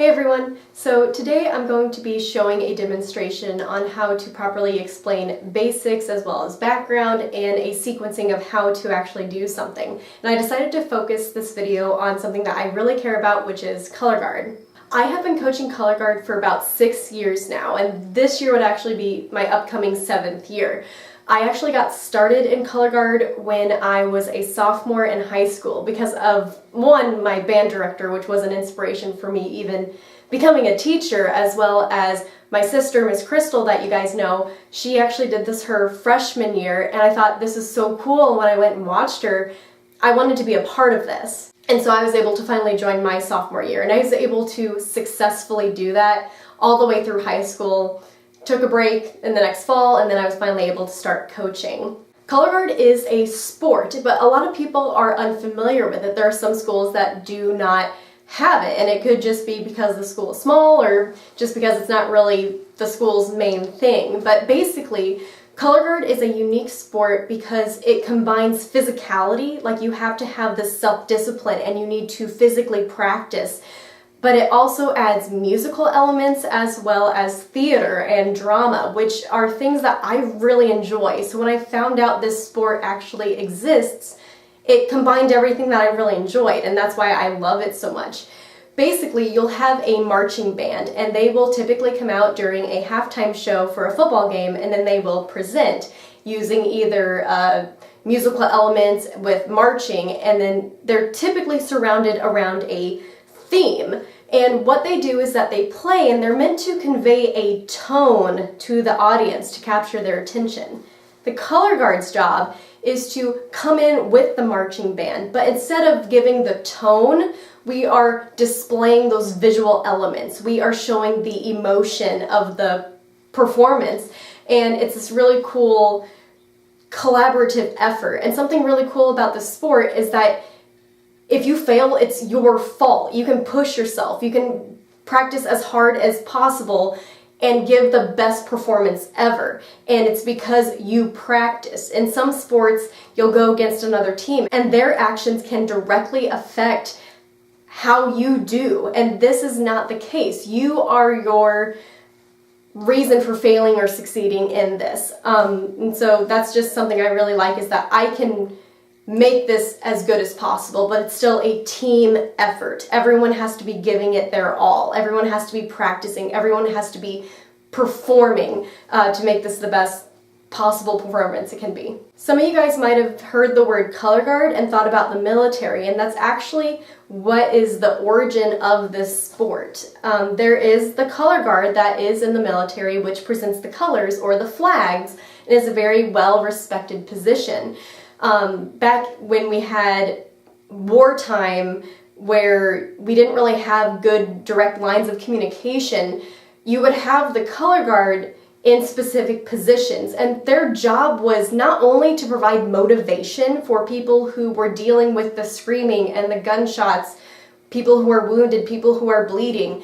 Hey everyone! So today I'm going to be showing a demonstration on how to properly explain basics as well as background and a sequencing of how to actually do something. And I decided to focus this video on something that I really care about, which is color guard. I have been coaching color guard for about 6 years now, and this year would actually be my upcoming 7th year. I actually got started in color guard when I was a sophomore in high school because of, one, my band director, which was an inspiration for me even becoming a teacher, as well as my sister, Miss Crystal, that you guys know. She actually did this her freshman year, and I thought this is so cool. When I went and watched her, I wanted to be a part of this. And so I was able to finally join my sophomore year, and I was able to successfully do that all the way through high school. Took a break in the next fall, and then I was finally able to start coaching. Color guard is a sport, but a lot of people are unfamiliar with it. There are some schools that do not have it, and it could just be because the school is small or just because it's not really the school's main thing. But basically, color guard is a unique sport because it combines physicality, like you have to have this self-discipline and you need to physically practice. But it also adds musical elements as well as theater and drama, which are things that I really enjoy. So when I found out this sport actually exists, it combined everything that I really enjoyed, and that's why I love it so much. Basically, you'll have a marching band, and they will typically come out during a halftime show for a football game, and then they will present using either musical elements with marching, and then they're typically surrounded around a theme. And what they do is that they play, and they're meant to convey a tone to the audience to capture their attention. The color guard's job is to come in with the marching band, but instead of giving the tone, we are displaying those visual elements. We are showing the emotion of the performance, and it's this really cool collaborative effort. And something really cool about this sport is that if you fail, it's your fault. You can push yourself. You can practice as hard as possible and give the best performance ever. And it's because you practice. In some sports, you'll go against another team, and their actions can directly affect how you do. And this is not the case. You are your reason for failing or succeeding in this. And so that's just something I really like, is that I can make this as good as possible, but it's still a team effort. Everyone has to be giving it their all. Everyone has to be practicing. Everyone has to be performing to make this the best possible performance it can be. Some of you guys might have heard the word color guard and thought about the military, and that's actually what is the origin of this sport. There is the color guard that is in the military, which presents the colors or the flags, and is a very well-respected position. Back when we had wartime, where we didn't really have good direct lines of communication, you would have the color guard in specific positions, and their job was not only to provide motivation for people who were dealing with the screaming and the gunshots, people who are wounded, people who are bleeding.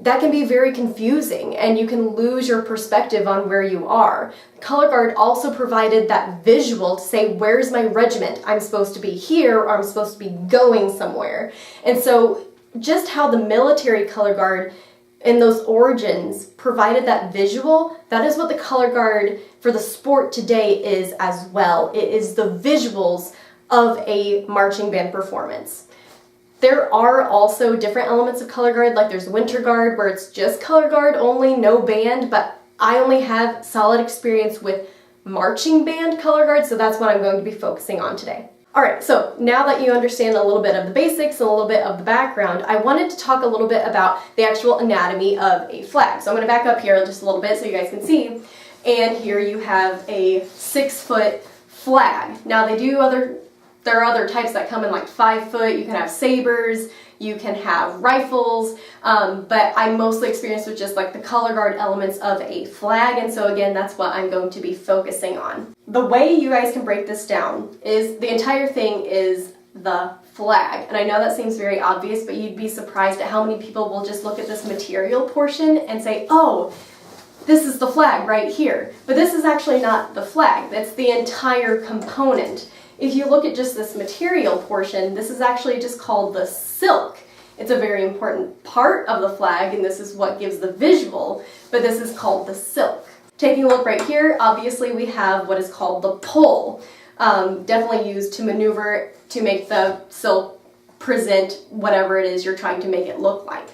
That can be very confusing, and you can lose your perspective on where you are. Color guard also provided that visual to say, where's my regiment? I'm supposed to be here, or I'm supposed to be going somewhere. And so just how the military color guard in those origins provided that visual, that is what the color guard for the sport today is as well. It is the visuals of a marching band performance. There are also different elements of color guard, like there's winter guard, where it's just color guard only, no band, but I only have solid experience with marching band color guard, so that's what I'm going to be focusing on today. Alright, so now that you understand a little bit of the basics and a little bit of the background, I wanted to talk a little bit about the actual anatomy of a flag. So I'm going to back up here just a little bit so you guys can see, and here you have a 6-foot flag. Now there are other types that come in like 5 foot. You can have sabers, you can have rifles, but I'm mostly experienced with just like the color guard elements of a flag, and so again, that's what I'm going to be focusing on. The way you guys can break this down is the entire thing is the flag, and I know that seems very obvious, but you'd be surprised at how many people will just look at this material portion and say, oh, this is the flag right here. But this is actually not the flag, that's the entire component. If you look at just this material portion, this is actually just called the silk. It's a very important part of the flag, and this is what gives the visual, but this is called the silk. Taking a look right here, obviously we have what is called the pole, definitely used to maneuver to make the silk present whatever it is you're trying to make it look like.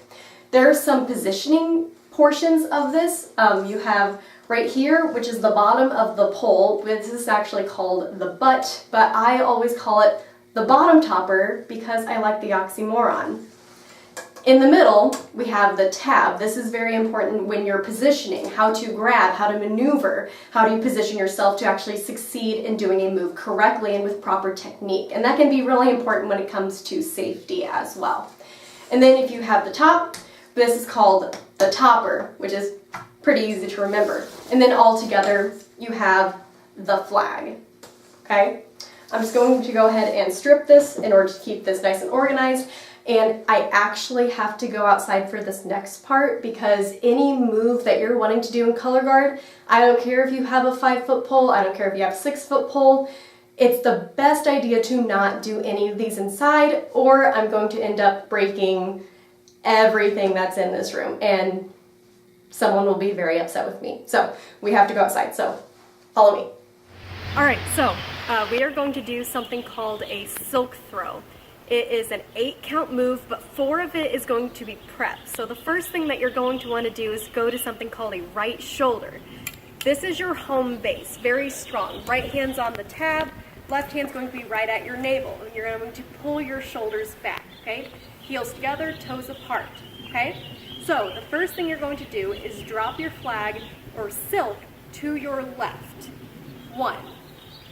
There are some positioning portions of this. You have right here, which is the bottom of the pole. This is actually called the butt, but I always call it the bottom topper because I like the oxymoron. In the middle, we have the tab. This is very important when you're positioning, how to grab, how to maneuver, how do you position yourself to actually succeed in doing a move correctly and with proper technique. And that can be really important when it comes to safety as well. And then if you have the top, this is called the topper, which is pretty easy to remember. And then all together, you have the flag, okay? I'm just going to go ahead and strip this in order to keep this nice and organized. And I actually have to go outside for this next part because any move that you're wanting to do in color guard, I don't care if you have a 5-foot pole, I don't care if you have a 6-foot pole, it's the best idea to not do any of these inside, or I'm going to end up breaking everything that's in this room and someone will be very upset with me. So we have to go outside, so follow me. All right, so we are going to do something called a silk throw. It is an 8-count move, but 4 of it is going to be prep. So the first thing that you're going to want to do is go to something called a right shoulder. This is your home base, very strong. Right hand's on the tab, left hand's going to be right at your navel, and you're going to pull your shoulders back, okay? Heels together, toes apart, okay? So the first thing you're going to do is drop your flag or silk to your left. 1.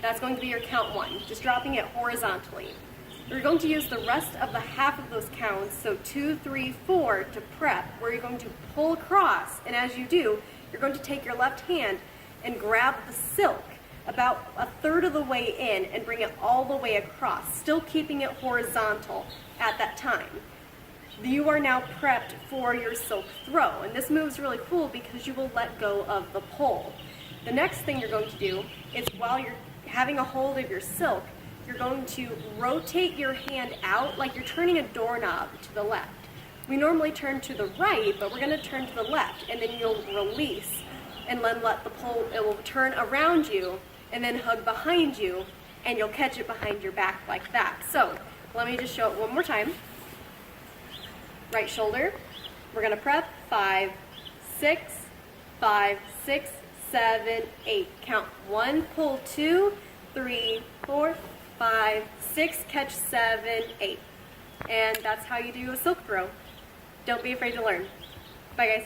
That's going to be your count 1, just dropping it horizontally. You're going to use the rest of the half of those counts, so 2, 3, 4, to prep, where you're going to pull across, and as you do, you're going to take your left hand and grab the silk about a third of the way in and bring it all the way across, still keeping it horizontal at that time. You are now prepped for your silk throw, and this move is really cool because you will let go of the pole. The next thing you're going to do is, while you're having a hold of your silk, you're going to rotate your hand out like you're turning a doorknob to the left. We normally turn to the right, but we're going to turn to the left, and then you'll release and then let the pole, it will turn around you and then hug behind you, and you'll catch it behind your back like that. So let me just show it one more time. Right shoulder, we're going to prep 5, 6, 5, 6, 7, 8. Count 1, pull 2, 3, 4, 5, 6, catch 7, 8. And that's how you do a silk throw. Don't be afraid to learn. Bye guys.